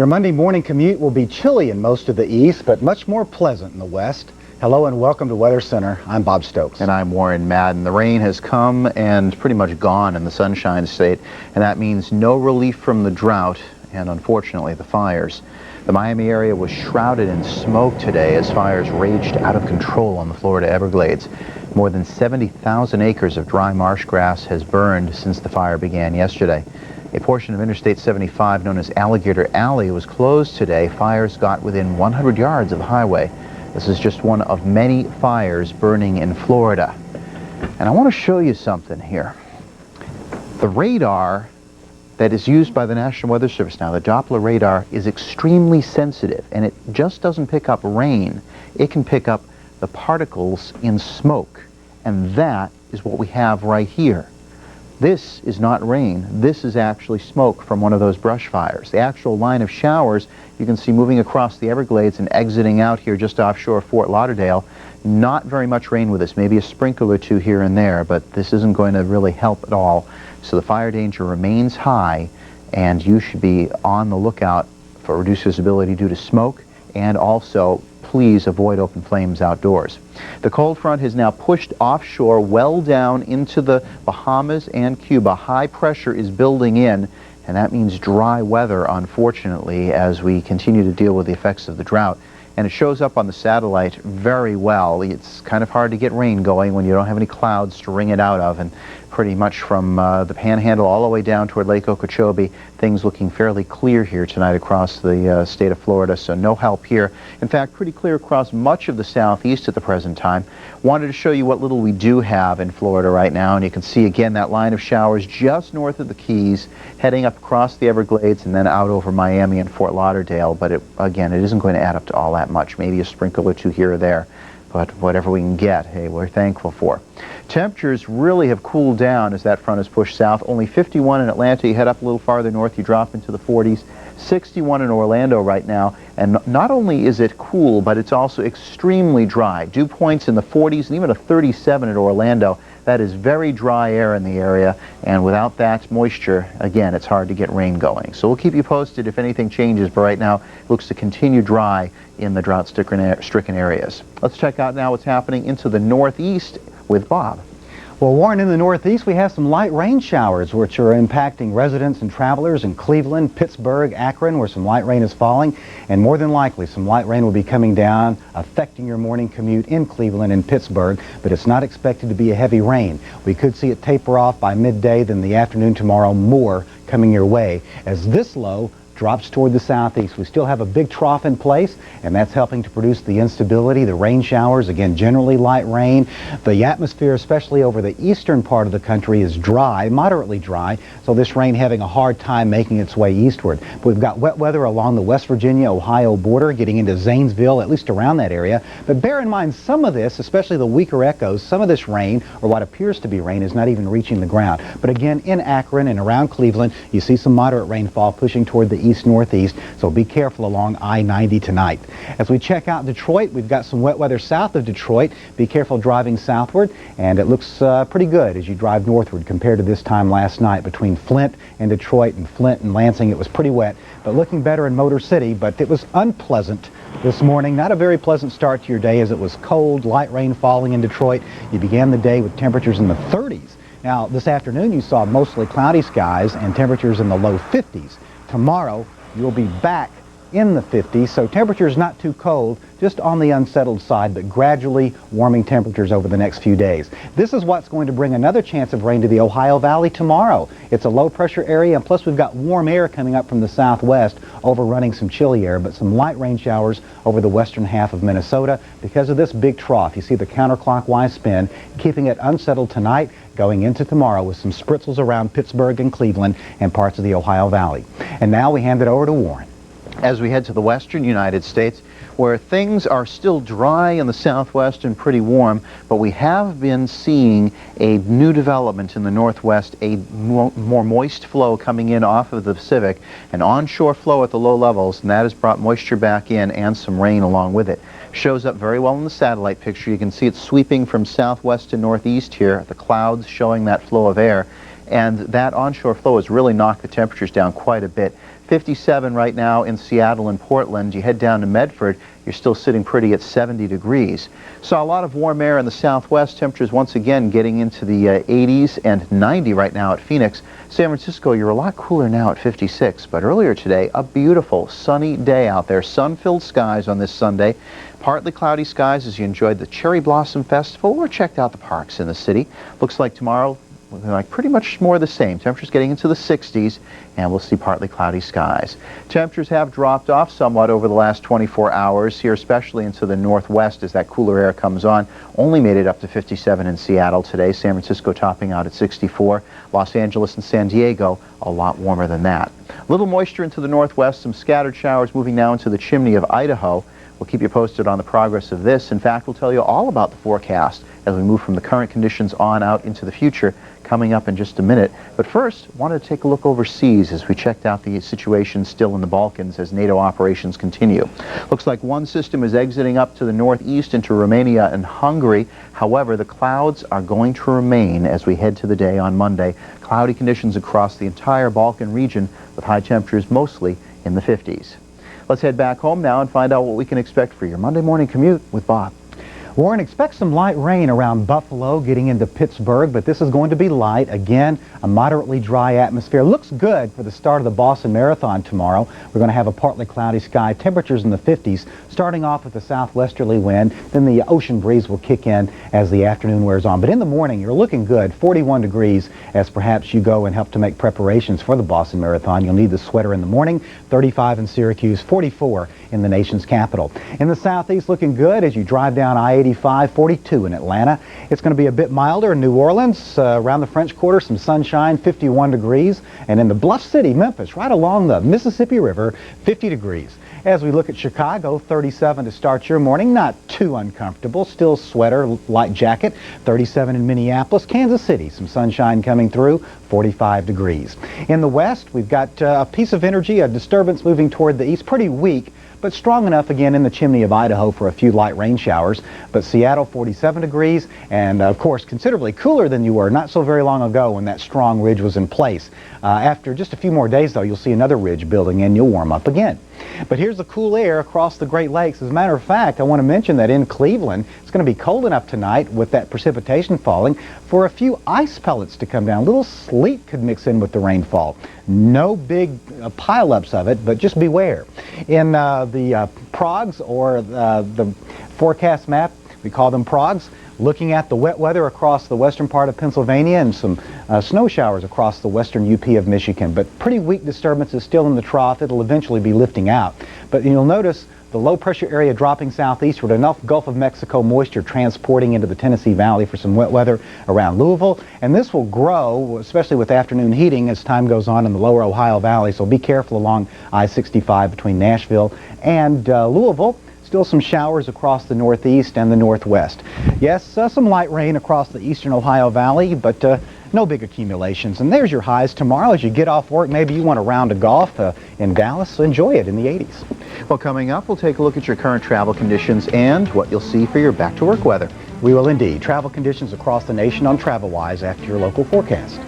Your Monday morning commute will be chilly in most of the east, but much more pleasant in the west. Hello and welcome to Weather Center. I'm Bob Stokes. And I'm Warren Madden. The rain has come and pretty much gone in the Sunshine State, and that means no relief from the drought and, unfortunately, the fires. The Miami area was shrouded in smoke today as fires raged out of control on the Florida Everglades. More than 70,000 acres of dry marsh grass has burned since the fire began yesterday. A portion of Interstate 75 known as Alligator Alley was closed today. Fires got within 100 yards of the highway. This is just one of many fires burning in Florida. And I want to show you something here. The radar that is used by the National Weather Service now, the Doppler radar, is extremely sensitive, and it just doesn't pick up rain. It can pick up the particles in smoke, and that is what we have right here. This is not rain. This is actually smoke from one of those brush fires. The actual line of showers you can see moving across the Everglades and exiting out here just offshore Fort Lauderdale. Not very much rain with this, maybe a sprinkle or two here and there, but this isn't going to really help at all. So the fire danger remains high, and you should be on the lookout for reduced visibility due to smoke, and also please avoid open flames outdoors. The cold front has now pushed offshore well down into the Bahamas and Cuba. High pressure is building in, and that means dry weather, unfortunately, as we continue to deal with the effects of the drought. And it shows up on the satellite very well. It's kind of hard to get rain going when you don't have any clouds to wring it out of, and pretty much from the Panhandle all the way down toward Lake Okeechobee, things looking fairly clear here tonight across the state of Florida, so no help here. In fact, pretty clear across much of the southeast at the present time. Wanted to show you what little we do have in Florida right now, and you can see again that line of showers just north of the Keys, heading up across the Everglades and then out over Miami and Fort Lauderdale, but again, it isn't going to add up to all that much, maybe a sprinkle or two here or there. But whatever we can get, hey, we're thankful for. Temperatures really have cooled down as that front has pushed south. Only 51 in Atlanta. You head up a little farther north, you drop into the 40s. 61 in Orlando right now. And not only is it cool, but it's also extremely dry. Dew points in the 40s and even a 37 at Orlando. That is very dry air in the area, and without that moisture, again, it's hard to get rain going. So we'll keep you posted if anything changes, but right now it looks to continue dry in the drought-stricken areas. Let's check out now what's happening into the northeast with Bob. Well, Warren, in the northeast we have some light rain showers which are impacting residents and travelers in Cleveland, Pittsburgh, Akron, where some light rain is falling, and more than likely some light rain will be coming down affecting your morning commute in Cleveland and Pittsburgh, but it's not expected to be a heavy rain. We could see it taper off by midday, then the afternoon tomorrow more coming your way as this low drops toward the southeast. We still have a big trough in place, and that's helping to produce the instability, the rain showers, again, generally light rain. The atmosphere, especially over the eastern part of the country, is dry, moderately dry, so this rain having a hard time making its way eastward. But we've got wet weather along the West Virginia-Ohio border, getting into Zanesville, at least around that area. But bear in mind, some of this, especially the weaker echoes, some of this rain, or what appears to be rain, is not even reaching the ground. But again, in Akron and around Cleveland, you see some moderate rainfall pushing toward the east-northeast, so be careful along I-90 tonight. As we check out Detroit, we've got some wet weather south of Detroit. Be careful driving southward, and it looks pretty good as you drive northward compared to this time last night. Between Flint and Detroit and Flint and Lansing, it was pretty wet, but looking better in Motor City, but it was unpleasant this morning. Not a very pleasant start to your day as it was cold, light rain falling in Detroit. You began the day with temperatures in the 30s. Now, this afternoon you saw mostly cloudy skies and temperatures in the low 50s. Tomorrow, you'll be back in the 50s, so temperatures not too cold, just on the unsettled side, but gradually warming temperatures over the next few days. This is what's going to bring another chance of rain to the Ohio Valley tomorrow. It's a low-pressure area, and plus we've got warm air coming up from the southwest, overrunning some chilly air, but some light rain showers over the western half of Minnesota because of this big trough. You see the counterclockwise spin, keeping it unsettled tonight, going into tomorrow with some spritzels around Pittsburgh and Cleveland and parts of the Ohio Valley. And now we hand it over to Warren. As we head to the western United States, where things are still dry in the southwest and pretty warm, but we have been seeing a new development in the northwest, a more moist flow coming in off of the Pacific, an onshore flow at the low levels, and that has brought moisture back in and some rain along with it. Shows up very well in the satellite picture. You can see it sweeping from southwest to northeast here, the clouds showing that flow of air, and that onshore flow has really knocked the temperatures down quite a bit. 57 right now in Seattle and Portland. You head down to Medford, you're still sitting pretty at 70 degrees. Saw a lot of warm air in the southwest. Temperatures once again getting into the 80s and 90 right now at Phoenix. San Francisco, you're a lot cooler now at 56, but earlier today, a beautiful sunny day out there. Sun-filled skies on this Sunday. Partly cloudy skies as you enjoyed the Cherry Blossom Festival or checked out the parks in the city. Looks like tomorrow, like pretty much more the same. Temperatures getting into the 60s, and we'll see partly cloudy skies. Temperatures have dropped off somewhat over the last 24 hours here, especially into the northwest as that cooler air comes on. Only made it up to 57 in Seattle today. San Francisco topping out at 64. Los Angeles and San Diego a lot warmer than that. A little moisture into the northwest, some scattered showers moving now into the chimney of Idaho. We'll keep you posted on the progress of this. In fact, we'll tell you all about the forecast as we move from the current conditions on out into the future coming up in just a minute. But first, wanted to take a look overseas as we checked out the situation still in the Balkans as NATO operations continue. Looks like one system is exiting up to the northeast into Romania and Hungary. However, the clouds are going to remain as we head to the day on Monday. Cloudy conditions across the entire Balkan region with high temperatures mostly in the 50s. Let's head back home now and find out what we can expect for your Monday morning commute with Bob. Warren, expect some light rain around Buffalo getting into Pittsburgh, but this is going to be light. Again, a moderately dry atmosphere. Looks good for the start of the Boston Marathon tomorrow. We're going to have a partly cloudy sky, temperatures in the 50s, starting off with a southwesterly wind. Then the ocean breeze will kick in as the afternoon wears on. But in the morning, you're looking good, 41 degrees, as perhaps you go and help to make preparations for the Boston Marathon. You'll need the sweater in the morning, 35 in Syracuse, 44 in the nation's capital. In the southeast, looking good as you drive down I-85, 42 in Atlanta. It's going to be a bit milder in New Orleans, around the French Quarter, some sunshine, 51 degrees. And in the Bluff City, Memphis, right along the Mississippi River, 50 degrees. As we look at Chicago, 37 to start your morning, not too uncomfortable, still sweater, light jacket, 37 in Minneapolis. Kansas City, some sunshine coming through, 45 degrees. In the west, we've got a piece of energy, a disturbance moving toward the east, pretty weak, but strong enough again in the chimney of Idaho for a few light rain showers. But Seattle, 47 degrees, and of course considerably cooler than you were not so very long ago when that strong ridge was in place. After just a few more days, though, you'll see another ridge building and you'll warm up again. But here's the cool air across the Great Lakes. As a matter of fact, I want to mention that in Cleveland, it's going to be cold enough tonight with that precipitation falling for a few ice pellets to come down. A little sleet could mix in with the rainfall. No big pileups of it, but just beware. In the progs, or the forecast map, we call them progs, looking at the wet weather across the western part of Pennsylvania and some snow showers across the western UP of Michigan. But pretty weak disturbances still in the trough. It'll eventually be lifting out. But you'll notice the low pressure area dropping southeastward, enough Gulf of Mexico moisture transporting into the Tennessee Valley for some wet weather around Louisville. And this will grow, especially with afternoon heating as time goes on in the lower Ohio Valley. So be careful along I-65 between Nashville and Louisville. Still some showers across the northeast and the northwest. Yes, some light rain across the eastern Ohio Valley, but no big accumulations. And there's your highs tomorrow. As you get off work, maybe you want a round of golf in Dallas, so enjoy it in the 80s. Well, coming up, we'll take a look at your current travel conditions and what you'll see for your back-to-work weather. We will indeed. Travel conditions across the nation on TravelWise after your local forecast.